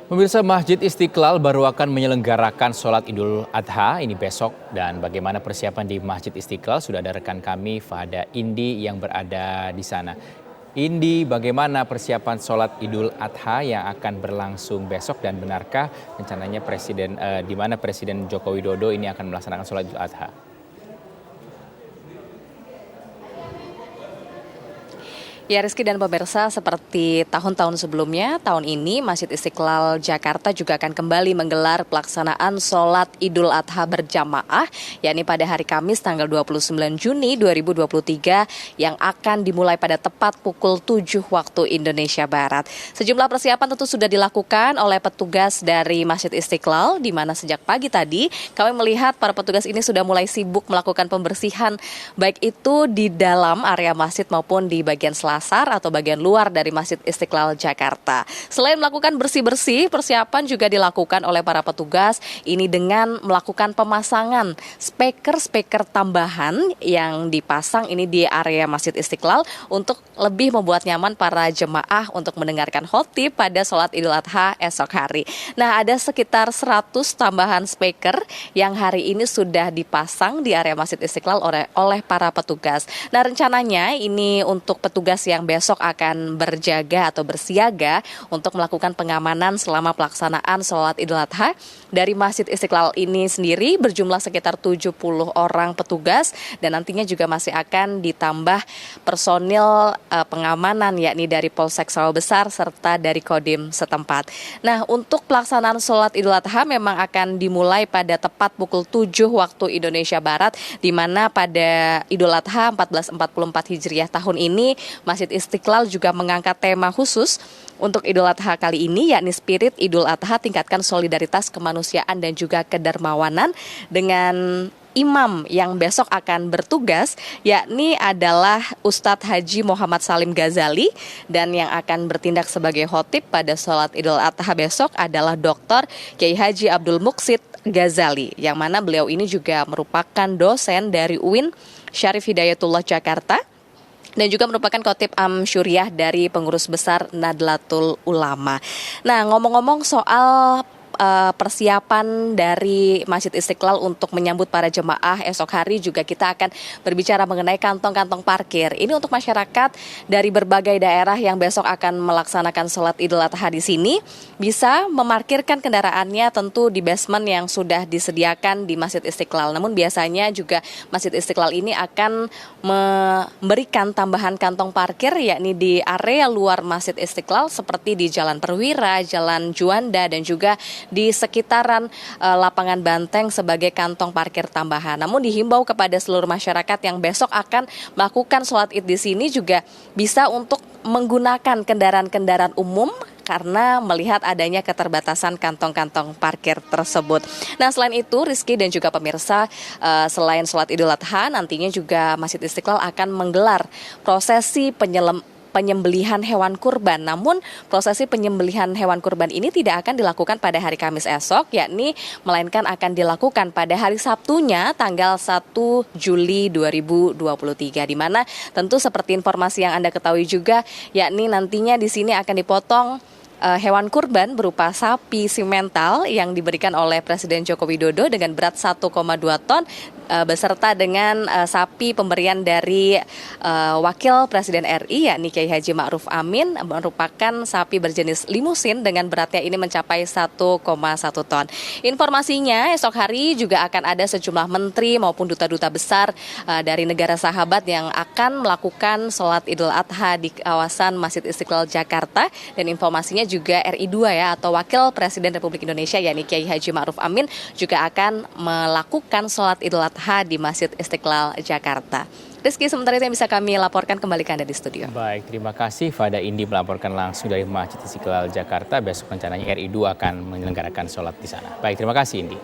Pemirsa, Masjid Istiqlal baru akan menyelenggarakan sholat Idul Adha ini besok, dan bagaimana persiapan di Masjid Istiqlal sudah ada rekan kami Fahada Indi yang berada di sana. Indi, bagaimana persiapan sholat Idul Adha yang akan berlangsung besok, dan benarkah rencananya di mana Presiden Joko Widodo ini akan melaksanakan sholat Idul Adha? Ya, Rizky dan pemirsa, seperti tahun-tahun sebelumnya, tahun ini Masjid Istiqlal Jakarta juga akan kembali menggelar pelaksanaan sholat Idul Adha berjamaah, yakni pada hari Kamis tanggal 29 Juni 2023 yang akan dimulai pada tepat pukul 7 waktu Indonesia Barat. Sejumlah persiapan tentu sudah dilakukan oleh petugas dari Masjid Istiqlal, di mana sejak pagi tadi kami melihat para petugas ini sudah mulai sibuk melakukan pembersihan, baik itu di dalam area masjid maupun di bagian selasar atau bagian luar dari Masjid Istiqlal Jakarta. Selain melakukan bersih-bersih, persiapan juga dilakukan oleh para petugas ini dengan melakukan pemasangan speaker tambahan yang dipasang ini di area Masjid Istiqlal untuk lebih membuat nyaman para jemaah untuk mendengarkan khotib pada sholat Idul Adha esok hari. Nah, ada sekitar 100 tambahan speaker yang hari ini sudah dipasang di area Masjid Istiqlal oleh para petugas. Nah, rencananya ini untuk petugas yang besok akan berjaga atau bersiaga untuk melakukan pengamanan selama pelaksanaan sholat Idul Adha. Dari Masjid Istiqlal ini sendiri berjumlah sekitar 70 orang petugas, dan nantinya juga masih akan ditambah personil pengamanan, yakni dari Polsek Sawah Besar serta dari Kodim setempat. Nah, untuk pelaksanaan sholat Idul Adha memang akan dimulai pada tepat pukul 7 waktu Indonesia Barat, di mana pada Idul Adha 1444 Hijriah tahun ini Masjid Istiqlal juga mengangkat tema khusus untuk Idul Adha kali ini, yakni Spirit Idul Adha, tingkatkan solidaritas kemanusiaan dan juga kedermawanan, dengan imam yang besok akan bertugas yakni adalah Ustadz Haji Muhammad Salim Ghazali, dan yang akan bertindak sebagai khotib pada sholat Idul Adha besok adalah Dr. Kiai Haji Abdul Muksid Ghazali, yang mana beliau ini juga merupakan dosen dari UIN Syarif Hidayatullah Jakarta dan juga merupakan khotib Syuriah dari pengurus besar Nadlatul Ulama. Nah, ngomong-ngomong soal persiapan dari Masjid Istiqlal untuk menyambut para jemaah esok hari, juga kita akan berbicara mengenai kantong-kantong parkir. Ini untuk masyarakat dari berbagai daerah yang besok akan melaksanakan sholat Idul Adha di sini bisa memarkirkan kendaraannya tentu di basement yang sudah disediakan di Masjid Istiqlal. Namun biasanya juga Masjid Istiqlal ini akan memberikan tambahan kantong parkir, yakni di area luar Masjid Istiqlal seperti di Jalan Perwira, Jalan Juanda, dan juga di sekitaran lapangan Banteng sebagai kantong parkir tambahan. Namun dihimbau kepada seluruh masyarakat yang besok akan melakukan sholat Id di sini juga bisa untuk menggunakan kendaraan-kendaraan umum karena melihat adanya keterbatasan kantong-kantong parkir tersebut. Nah, selain itu, Rizky dan juga pemirsa, selain sholat Idul Adha, nantinya juga Masjid Istiqlal akan menggelar prosesi penyembelihan hewan kurban. Namun prosesi penyembelihan hewan kurban ini tidak akan dilakukan pada hari Kamis esok, yakni melainkan akan dilakukan pada hari Sabtunya tanggal 1 Juli 2023, di mana tentu seperti informasi yang Anda ketahui juga, yakni nantinya di sini akan dipotong hewan kurban berupa sapi simental yang diberikan oleh Presiden Joko Widodo dengan berat 1,2 ton beserta dengan sapi pemberian dari Wakil Presiden RI, yakni Kiai Haji Ma'ruf Amin, merupakan sapi berjenis limusin dengan beratnya ini mencapai 1,1 ton. Informasinya esok hari juga akan ada sejumlah menteri maupun duta-duta besar dari negara sahabat yang akan melakukan sholat Idul Adha di kawasan Masjid Istiqlal Jakarta, dan informasinya juga RI2 ya, atau Wakil Presiden Republik Indonesia yakni Kiai Haji Ma'ruf Amin juga akan melakukan sholat Idul Adha di Masjid Istiqlal Jakarta. Rizky, sementara itu yang bisa kami laporkan, kembali ke Anda di studio. Baik, terima kasih Fahada Indi melaporkan langsung dari Masjid Istiqlal Jakarta. Besok rencananya RI2 akan menyelenggarakan sholat di sana. Baik, terima kasih Indi.